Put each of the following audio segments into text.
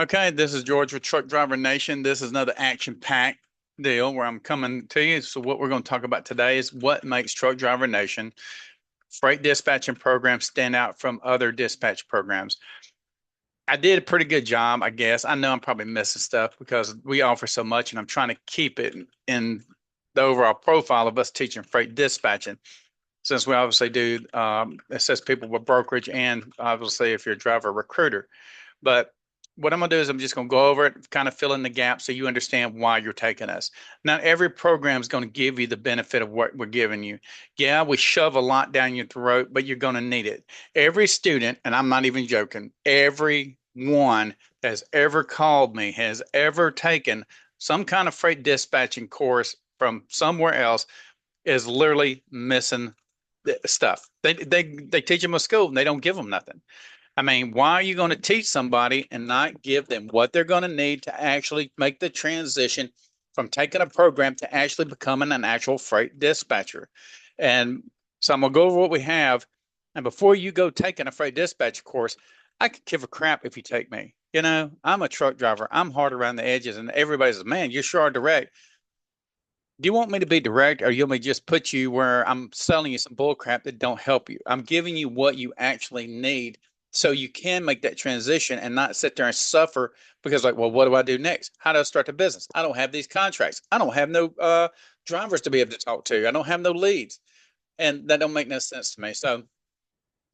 Okay, this is George with Truck Driver Nation. This is another action-packed deal where I'm coming to you. So what we're going to talk about today is what makes Truck Driver Nation freight dispatching program stand out from other dispatch programs. I did a pretty good job, I guess. I know I'm probably missing stuff because we offer so much and I'm trying to keep it in the overall profile of us teaching freight dispatching since we obviously do assist people with brokerage and obviously if you're a driver recruiter. But what I'm going to do is I'm just going to go over it, kind of fill in the gaps so you understand why you're taking us. Not every program is going to give you the benefit of what we're giving you. Yeah, we shove a lot down your throat, but you're going to need it. Every student, and I'm not even joking, every one has ever called me, has ever taken some kind of freight dispatching course from somewhere else is literally missing the stuff. They teach them at school and they don't give them nothing. I mean, why are you going to teach somebody and not give them what they're going to need to actually make the transition from taking a program to actually becoming an actual freight dispatcher? And so I'm going to go over what we have. And before you go taking a freight dispatcher course, I could give a crap if you take me. You know, I'm a truck driver. I'm hard around the edges, and everybody says, "Man, you sure are direct." Do you want me to be direct, or you want me to just put you where I'm selling you some bull crap that don't help you? I'm giving you what you actually need so you can make that transition and not sit there and suffer because, like, well, what do I do next? How do I start the business? I don't have these contracts. I don't have no drivers to be able to talk to. I don't have no leads, and that don't make no sense to me. So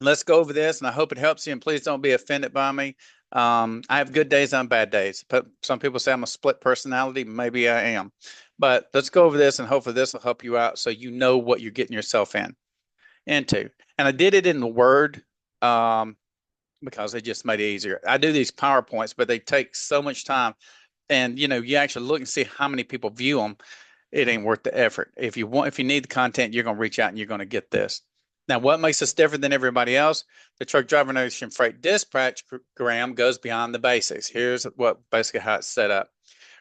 let's go over this, and I hope it helps you. And please don't be offended by me. I have good days and bad days. But some people say I'm a split personality. Maybe I am. But let's go over this, and hopefully this will help you out so you know what you're getting yourself into. And I did it in the Word because it just made it easier. I do these PowerPoints, but they take so much time. And you actually look and see how many people view them. It ain't worth the effort. If you need the content, you're gonna reach out and you're gonna get this. Now, what makes us different than everybody else? The Truck Driver Nation Freight Dispatch Program goes beyond the basics. Here's what basically how it's set up.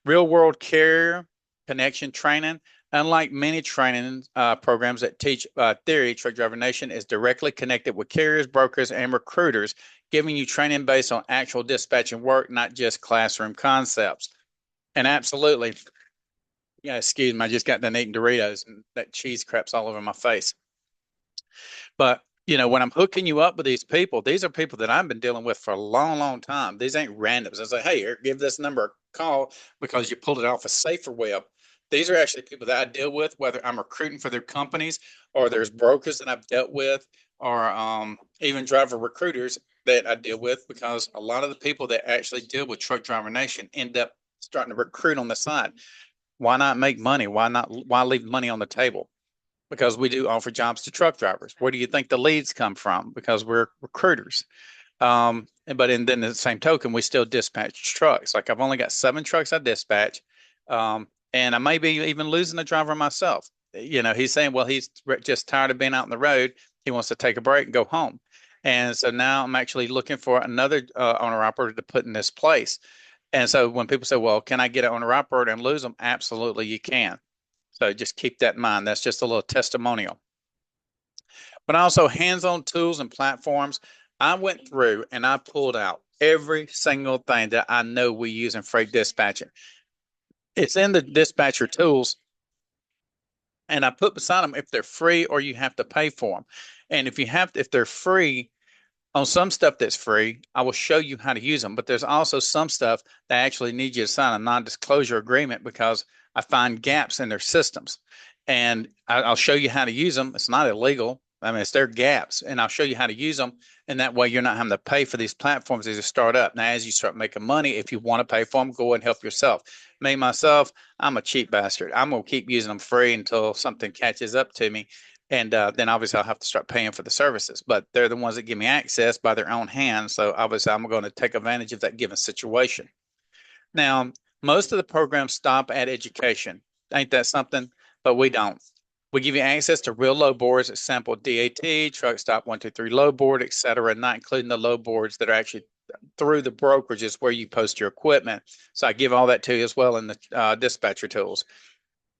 Real world carrier connection training. Unlike many training programs that teach theory, Truck Driver Nation is directly connected with carriers, brokers, and recruiters, giving you training based on actual dispatching work, not just classroom concepts. And absolutely, yeah, excuse me, I just got done eating Doritos and that cheese crap's all over my face. But when I'm hooking you up with these people, these are people that I've been dealing with for a long, long time. These ain't randoms. I say, hey, here, give this number a call because you pulled it off a safer web. These are actually people that I deal with, whether I'm recruiting for their companies or there's brokers that I've dealt with, or even driver recruiters that I deal with, because a lot of the people that actually deal with Truck Driver Nation end up starting to recruit on the side. Why not make money? Why leave money on the table? Because we do offer jobs to truck drivers. Where do you think the leads come from? Because we're recruiters. But then at the same token, we still dispatch trucks. Like I've only got 7 trucks I dispatch, and I may be even losing a driver myself. He's saying, well, he's just tired of being out on the road. He wants to take a break and go home. And so now I'm actually looking for another owner operator to put in this place. And so when people say, well, can I get an owner operator and lose them? Absolutely, you can. So just keep that in mind. That's just a little testimonial. But also hands-on tools and platforms. I went through and I pulled out every single thing that I know we use in freight dispatching. It's in the dispatcher tools, and I put beside them if they're free or you have to pay for them. And if they're free, on some stuff that's free, I will show you how to use them. But there's also some stuff that actually needs you to sign a non-disclosure agreement because I find gaps in their systems. And I'll show you how to use them. It's not illegal. I mean, it's their gaps, and I'll show you how to use them. And that way, you're not having to pay for these platforms as you start up. Now, as you start making money, if you want to pay for them, go ahead and help yourself. Me, myself, I'm a cheap bastard. I'm going to keep using them free until something catches up to me. And then obviously I'll have to start paying for the services, but they're the ones that give me access by their own hands. So obviously I'm going to take advantage of that given situation. Now, most of the programs stop at education. Ain't that something? But we don't. We give you access to real load boards that sample DAT, TruckStop 123 load board, et cetera, not including the load boards that are actually through the brokerages where you post your equipment. So I give all that to you as well in the dispatcher tools.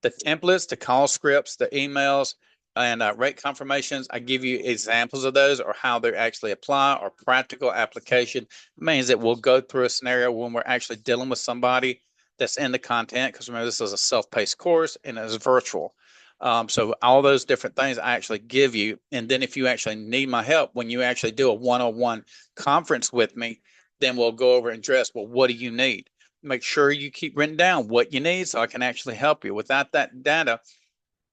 The templates, the call scripts, the emails, and rate confirmations. I give you examples of those or how they actually apply or practical application. It means that we'll go through a scenario when we're actually dealing with somebody that's in the content. Because remember, this is a self-paced course and it's virtual. So all those different things I actually give you. And then if you actually need my help, when you actually do a one-on-one conference with me, then we'll go over and address, well, what do you need? Make sure you keep written down what you need so I can actually help you. Without that data,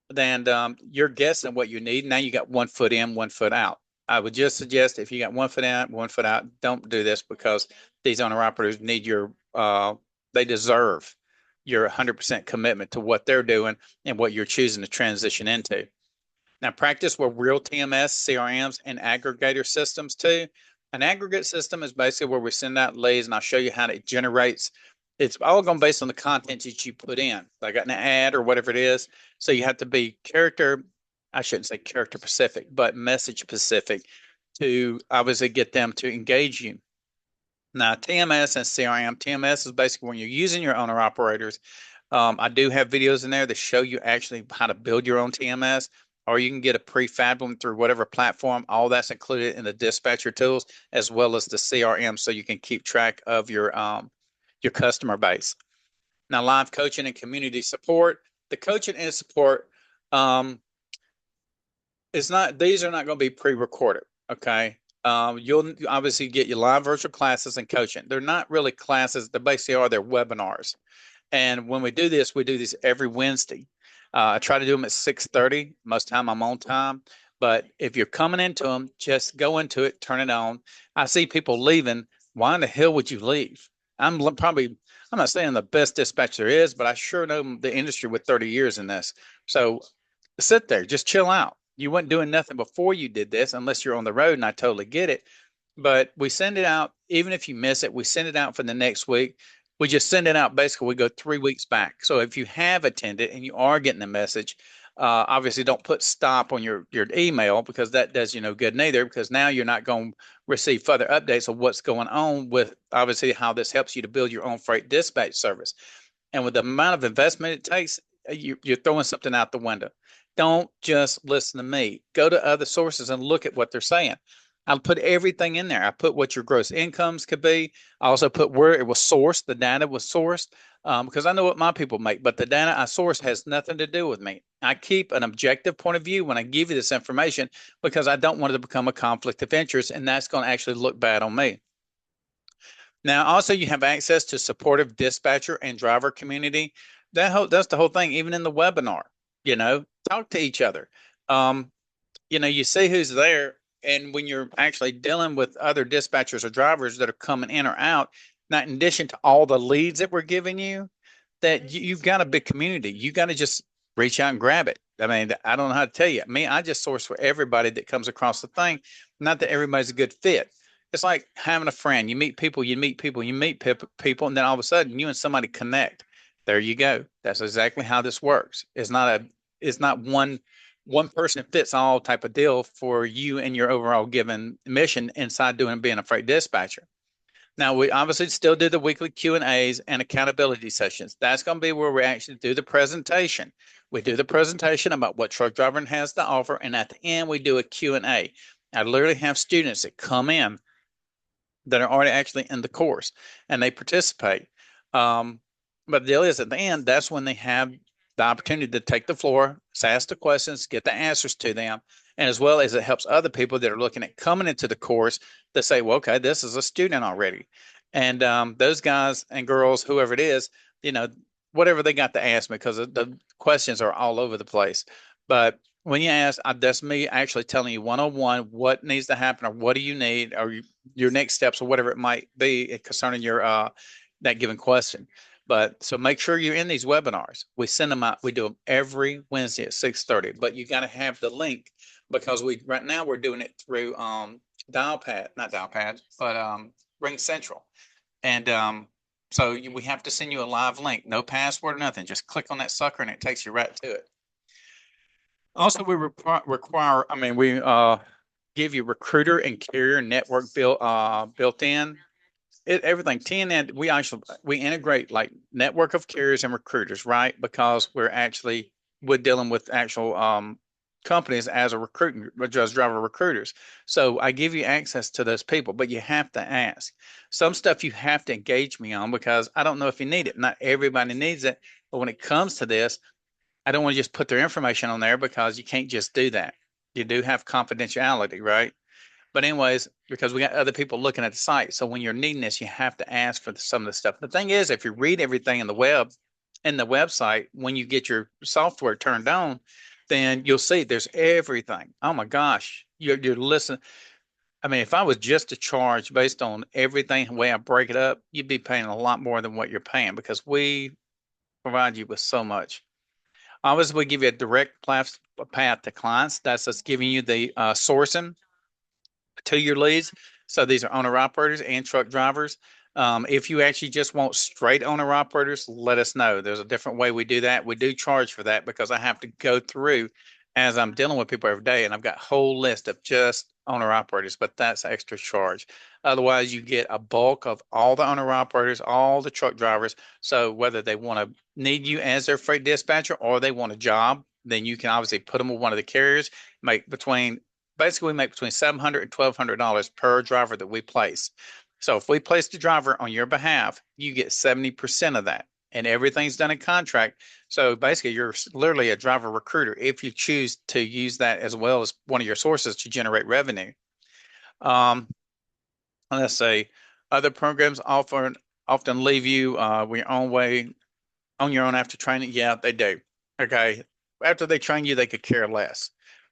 then you're guessing what you need. Now you got 1 foot in, 1 foot out. I would just suggest if you got 1 foot in, 1 foot out, don't do this because these owner operators need they deserve your 100% commitment to what they're doing and what you're choosing to transition into. Now, practice with real TMS, CRMs, and aggregator systems too. An aggregate system is basically where we send out leads, and I'll show you how it generates. It's all going based on the content that you put in, like an ad or whatever it is. So you have to be I shouldn't say character specific, but message specific to obviously get them to engage you. Now, TMS and CRM, TMS is basically when you're using your owner operators. I do have videos in there that show you actually how to build your own TMS, or you can get a prefab one through whatever platform. All that's included in the dispatcher tools as well as the CRM, so you can keep track of your customer base. Now, live coaching and community support. The coaching and support it's not, these are not going to be pre-recorded. Okay. You'll obviously get your live virtual classes and coaching. They're not really classes. They basically are their webinars. And when we do this every Wednesday. I try to do them at 6:30. Most time I'm on time. But if you're coming into them, just go into it, turn it on. I see people leaving. Why in the hell would you leave? I'm not saying the best dispatcher there is, but I sure know the industry with 30 years in this. So sit there, just chill out. You weren't doing nothing before you did this unless you're on the road, and I totally get it. But we send it out, even if you miss it, we send it out for the next week. We just send it out. Basically, we go 3 weeks back. So if you have attended and you are getting the message, obviously don't put stop on your email because that does you no good neither, because now you're not going to receive further updates of what's going on with obviously how this helps you to build your own freight dispatch service. And with the amount of investment it takes, you're throwing something out the window. Don't just listen to me. Go to other sources and look at what they're saying. I'll put everything in there. I put what your gross incomes could be. I also put where it was sourced, the data was sourced, because I know what my people make, but the data I source has nothing to do with me. I keep an objective point of view when I give you this information because I don't want it to become a conflict of interest, and that's going to actually look bad on me. Now, also, you have access to supportive dispatcher and driver community. That's the whole thing. Even in the webinar, talk to each other. You see who's there, and when you're actually dealing with other dispatchers or drivers that are coming in or out, not in addition to all the leads that we're giving you, that you've got a big community. You got to just reach out and grab it. I mean, I don't know how to tell you. I just source for everybody that comes across the thing. Not that everybody's a good fit. It's like having a friend. You meet people, you meet people, you meet people, and then all of a sudden you and somebody connect. There you go. That's exactly how this works. It's not one person fits all type of deal for you and your overall given mission inside being a freight dispatcher. Now, we obviously still do the weekly Q&As and accountability sessions. That's going to be where we actually do the presentation. We do the presentation about what truck driving has to offer, and at the end, we do a Q&A. I literally have students that come in that are already actually in the course, and they participate. But the deal is, at the end, that's when they have the opportunity to take the floor, ask the questions, get the answers to them, and as well as it helps other people that are looking at coming into the course to say, well, okay, this is a student already. And those guys and girls, whoever it is, whatever they got to ask me, because the questions are all over the place. But when you ask, that's me actually telling you one-on-one what needs to happen or what do you need or your next steps or whatever it might be concerning your that given question. But so make sure you're in these webinars. We send them out. We do them every Wednesday at 6:30. But you got to have the link because right now we're doing it through not Dialpad, but Ring Central. And so we have to send you a live link, no password or nothing. Just click on that sucker and it takes you right to it. Also, we we give you recruiter and carrier network built in. Everything TNN, we integrate like network of carriers and recruiters, right? Because we're dealing with actual companies as a recruiting, as driver recruiters. So I give you access to those people, but you have to ask. Some stuff you have to engage me on because I don't know if you need it. Not everybody needs it, but when it comes to this, I don't want to just put their information on there because you can't just do that. You do have confidentiality, right? But anyways, because we got other people looking at the site. So when you're needing this, you have to ask for some of the stuff. The thing is, if you read everything in the website, when you get your software turned on, then you'll see there's everything. Oh my gosh. You're listening. I mean, if I was just to charge based on everything, the way I break it up, you'd be paying a lot more than what you're paying because we provide you with so much. Obviously, we give you a direct path to clients. That's us giving you the sourcing to your leads. So these are owner operators and truck drivers. If you actually just want straight owner operators, let us know. There's a different way we do that. We do charge for that because I have to go through as I'm dealing with people every day, and I've got a whole list of just owner operators, but that's extra charge. Otherwise, you get a bulk of all the owner operators, all the truck drivers. So whether they want to need you as their freight dispatcher or they want a job, then you can obviously put them with one of the carriers, make between basically we make between $700 and $1,200 per driver that we place. So if we place the driver on your behalf, you get 70% of that. And everything's done in contract. So basically, you're literally a driver recruiter if you choose to use that as well as one of your sources to generate revenue. Um, let's say other programs often leave you with your own way on your own after training. Yeah, they do. Okay. After they train you, they could care less.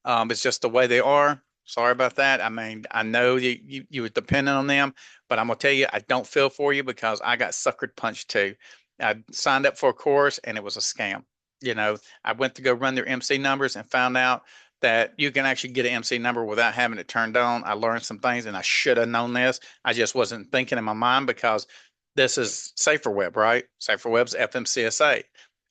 It's just the way they are. Sorry about that. I mean, I know you were dependent on them, but I'm gonna tell you, I don't feel for you because I got suckered punched too. I signed up for a course and it was a scam. You know, I went to go run their MC numbers and found out that you can actually get an MC number without having it turned on. I learned some things and I should have known this. I just wasn't thinking in my mind because this is Safer Web, right? Safer Web's FMCSA.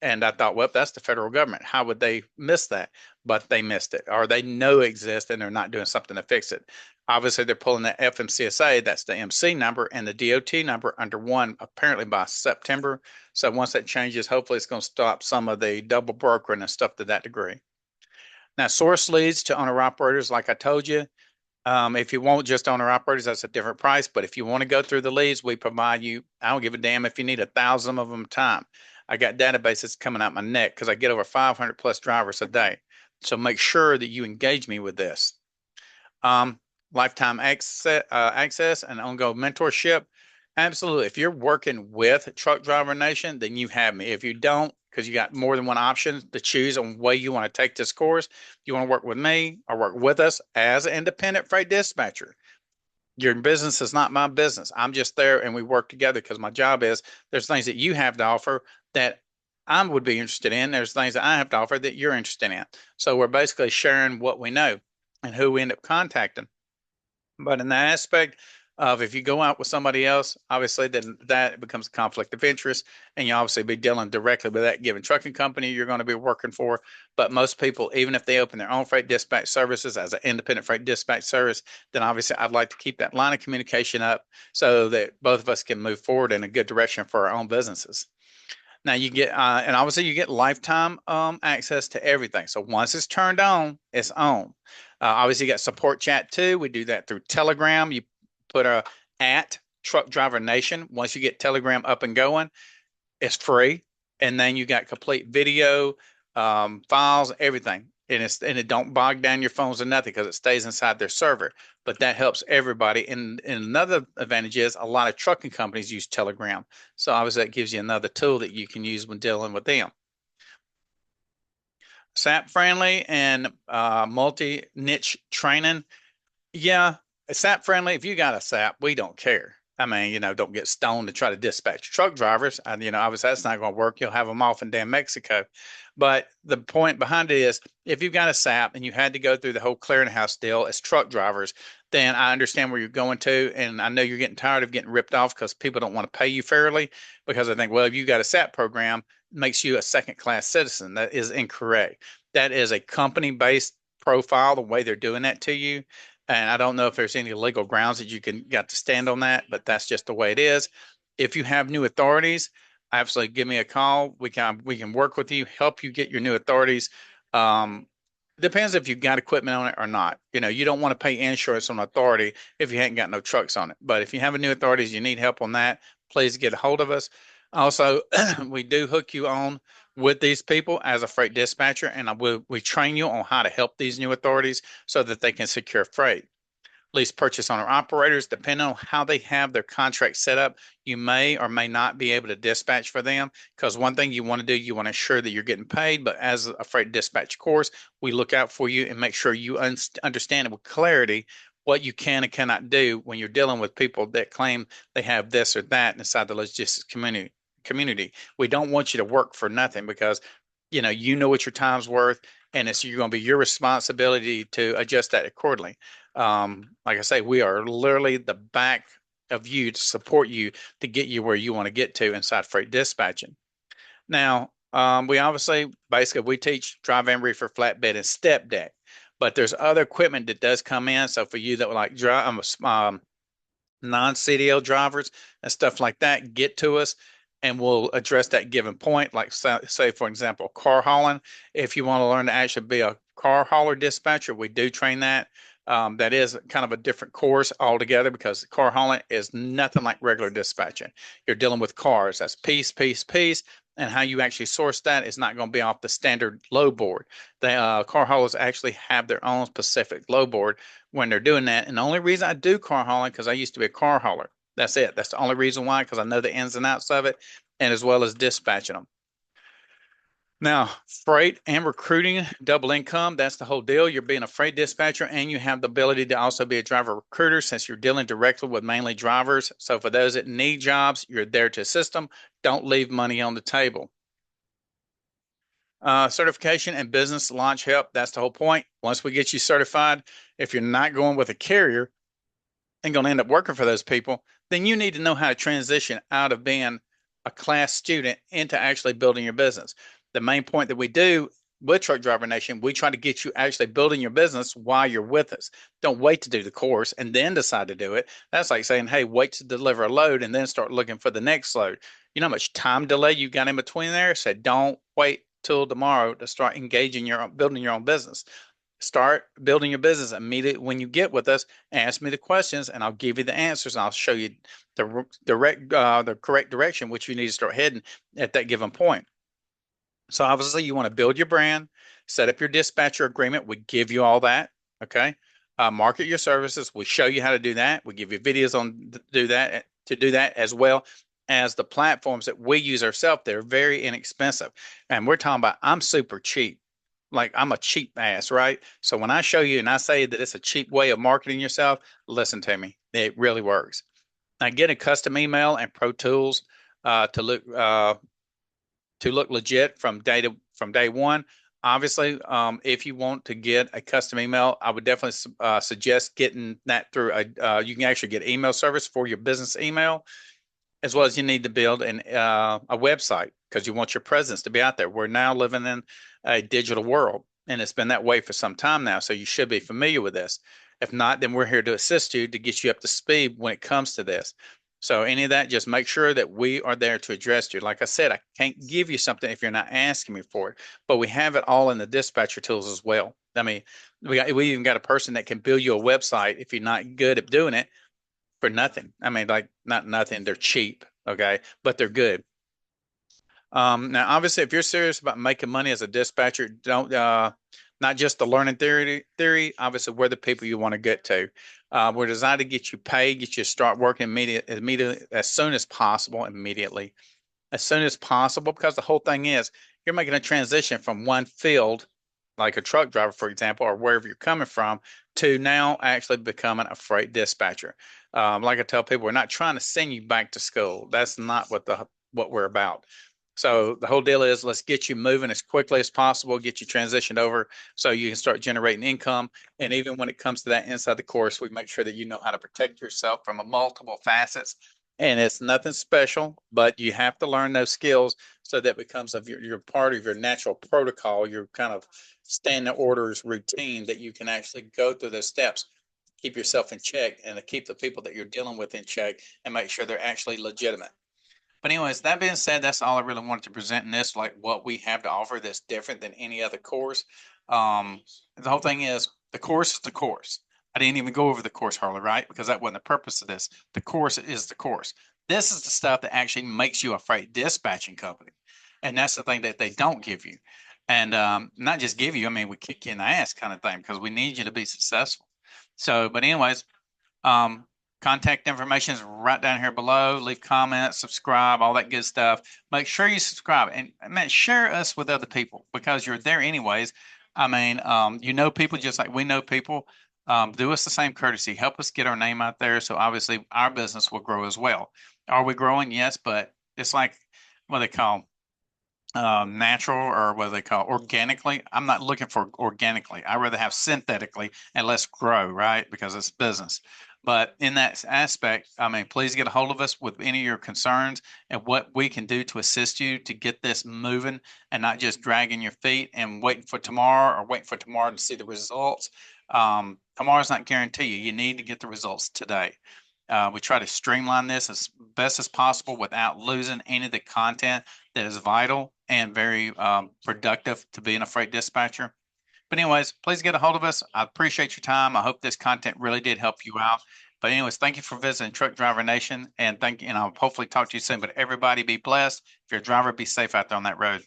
And I thought, well, that's the federal government. How would they miss that? But they missed it, or they know it exists and they're not doing something to fix it. Obviously, they're pulling the FMCSA, that's the MC number, and the DOT number under one, apparently by September. So once that changes, hopefully it's going to stop some of the double brokering and stuff to that degree. Now, source leads to owner operators, like I told you, if you want just owner operators, that's a different price. But if you want to go through the leads, we provide you. I don't give a damn if you need 1,000 of them time. I got databases coming out my neck because I get over 500 plus drivers a day. So make sure that you engage me with this. Um, lifetime access and ongoing mentorship. Absolutely. If you're working with Truck Driver Nation, then you have me. If you don't, because you got more than one option to choose on way you want to take this course, you want to work with me or work with us as an independent freight dispatcher. Your business is not my business. I'm just there and we work together because my job is there's things that you have to offer that I would be interested in. There's things that I have to offer that you're interested in. So we're basically sharing what we know and who we end up contacting. But in the aspect of if you go out with somebody else, obviously then that becomes a conflict of interest, and you obviously be dealing directly with that given trucking company you're going to be working for. But most people, even if they open their own freight dispatch services as an independent freight dispatch service, then obviously I'd like to keep that line of communication up so that both of us can move forward in a good direction for our own businesses. Now you get, and obviously you get lifetime access to everything. So once it's turned on, it's on. Obviously you got support chat too. We do that through Telegram. You put a at Truck Driver Nation. Once you get Telegram up and going, it's free, and then you got complete video, files, everything, and it don't bog down your phones or nothing because it stays inside their server. But that helps everybody. And another advantage is a lot of trucking companies use Telegram, so obviously that gives you another tool that you can use when dealing with them. SAP friendly and multi niche training. Yeah, SAP friendly. If you got a SAP, we don't care. I mean, don't get stoned to try to dispatch truck drivers. And, obviously that's not going to work. You'll have them off in damn Mexico. But the point behind it is if you've got a SAP and you had to go through the whole clearinghouse deal as truck drivers, then I understand where you're going to. And I know you're getting tired of getting ripped off because people don't want to pay you fairly because I think, well, if you got a SAP program, it makes you a second class citizen. That is incorrect. That is a company based profile, the way they're doing that to you. And I don't know if there's any legal grounds that you can got to stand on that, but that's just the way it is. If you have new authorities, absolutely give me a call. We can work with you, help you get your new authorities. Um, Depends if you've got equipment on it or not. You know, you don't want to pay insurance on authority if you hadn't got no trucks on it. But if you have a new authorities, you need help on that, please get a hold of us. Also, we do hook you on with these people as a freight dispatcher, and we train you on how to help these new authorities so that they can secure freight. Lease purchase owner operators, depending on how they have their contract set up, you may or may not be able to dispatch for them. Because one thing you want to do, you want to ensure that you're getting paid. But as a freight dispatch course, we look out for you and make sure you understand it with clarity what you can and cannot do when you're dealing with people that claim they have this or that inside the logistics community. We don't want you to work for nothing because you know what your time's worth, and it's you're going to be your responsibility to adjust that accordingly. Like I say, we are literally the back of you to support you to get you where you want to get to inside freight dispatching. Now, we obviously basically we teach dry van reefer, flatbed, and step deck, but there's other equipment that does come in. So for you that would like drive, non-CDL drivers and stuff like that, get to us and we'll address that given point. Like say for example, car hauling. If you want to learn to actually be a car hauler dispatcher, we do train that. That is kind of a different course altogether because car hauling is nothing like regular dispatching. You're dealing with cars. That's piece, piece, piece. And how you actually source that is not going to be off the standard load board. The car haulers actually have their own specific load board when they're doing that. And the only reason I do car hauling because I used to be a car hauler. That's it. That's the only reason why, because I know the ins and outs of it, and as well as dispatching them. Now, freight and recruiting, double income, that's the whole deal. You're being a freight dispatcher and you have the ability to also be a driver recruiter since you're dealing directly with mainly drivers. So for those that need jobs, you're there to assist them. Don't leave money on the table. Certification and business launch help, that's the whole point. Once we get you certified, if you're not going with a carrier, and going to end up working for those people, then you need to know how to transition out of being a class student into actually building your business. The main point that we do with Truck Driver Nation, we try to get you actually building your business while you're with us. Don't wait to do the course and then decide to do it. That's like saying, hey, wait to deliver a load and then start looking for the next load. You know how much time delay you got in between there? So don't wait till tomorrow to start engaging building your own business. Start building your business immediately when you get with us. Ask me the questions, and I'll give you the answers. And I'll show you the correct direction which you need to start heading at that given point. So obviously, you want to build your brand, set up your dispatcher agreement. We give you all that. Okay. Market your services. We show you how to do that. We give you videos on to do that as well as the platforms that we use ourselves. They're very inexpensive, and we're talking about I'm super cheap. Like I'm a cheap ass, right? So when I show you and I say that it's a cheap way of marketing yourself, listen to me. It really works. I get a custom email and Pro Tools to look legit from day one. Obviously, if you want to get a custom email, I would definitely suggest getting that through you can actually get email service for your business email, as well as you need to build a website because you want your presence to be out there. We're now living in a digital world, and it's been that way for some time now. So you should be familiar with this. If not, then we're here to assist you to get you up to speed when it comes to this. So any of that, just make sure that we are there to address you. Like I said, I can't give you something if you're not asking me for it, but we have it all in the dispatcher tools as well. I mean, we even got a person that can build you a website if you're not good at doing it for nothing. I mean, like not nothing. They're cheap, okay, but they're good. Now, obviously, if you're serious about making money as a dispatcher, don't not just the learning theory. Obviously, we're the people you want to get to. We're designed to get you paid, get you to start working immediately as soon as possible, immediately, as soon as possible. Because the whole thing is, you're making a transition from one field, like a truck driver, for example, or wherever you're coming from, to now actually becoming a freight dispatcher. Like I tell people, we're not trying to send you back to school. That's not what we're about. So the whole deal is let's get you moving as quickly as possible, get you transitioned over so you can start generating income. And even when it comes to that inside the course, we make sure that you know how to protect yourself from a multiple facets. And it's nothing special, but you have to learn those skills so that becomes of your part of your natural protocol, your kind of standing orders routine that you can actually go through those steps, keep yourself in check and to keep the people that you're dealing with in check and make sure they're actually legitimate. But anyways, that being said, that's all I really wanted to present in this, like what we have to offer that's different than any other course. The whole thing is the course is the course. I didn't even go over the course, Harley, right? Because that wasn't the purpose of this. The course is the course. This is the stuff that actually makes you a freight dispatching company. And that's the thing that they don't give you. And not just give you, I mean, we kick you in the ass kind of thing because we need you to be successful. So, but anyways, um, contact information is right down here below. Leave comments, subscribe, all that good stuff. Make sure you subscribe and man, share us with other people because you're there anyways. I mean, you know people just like we know people. Do us the same courtesy. Help us get our name out there. So obviously our business will grow as well. Are we growing? Yes, but it's like what they call natural or what they call organically. I'm not looking for organically. I rather have synthetically and let's grow, right? Because it's business. But in that aspect, I mean, please get a hold of us with any of your concerns and what we can do to assist you to get this moving and not just dragging your feet and waiting for tomorrow or waiting for tomorrow to see the results. Tomorrow's not guaranteed you. You need to get the results today. We try to streamline this as best as possible without losing any of the content that is vital and very productive to being a freight dispatcher. But anyways, please get a hold of us. I appreciate your time. I hope this content really did help you out. But anyways, thank you for visiting Truck Driver Nation and thank you. And I'll hopefully talk to you soon. But everybody be blessed. If you're a driver, be safe out there on that road.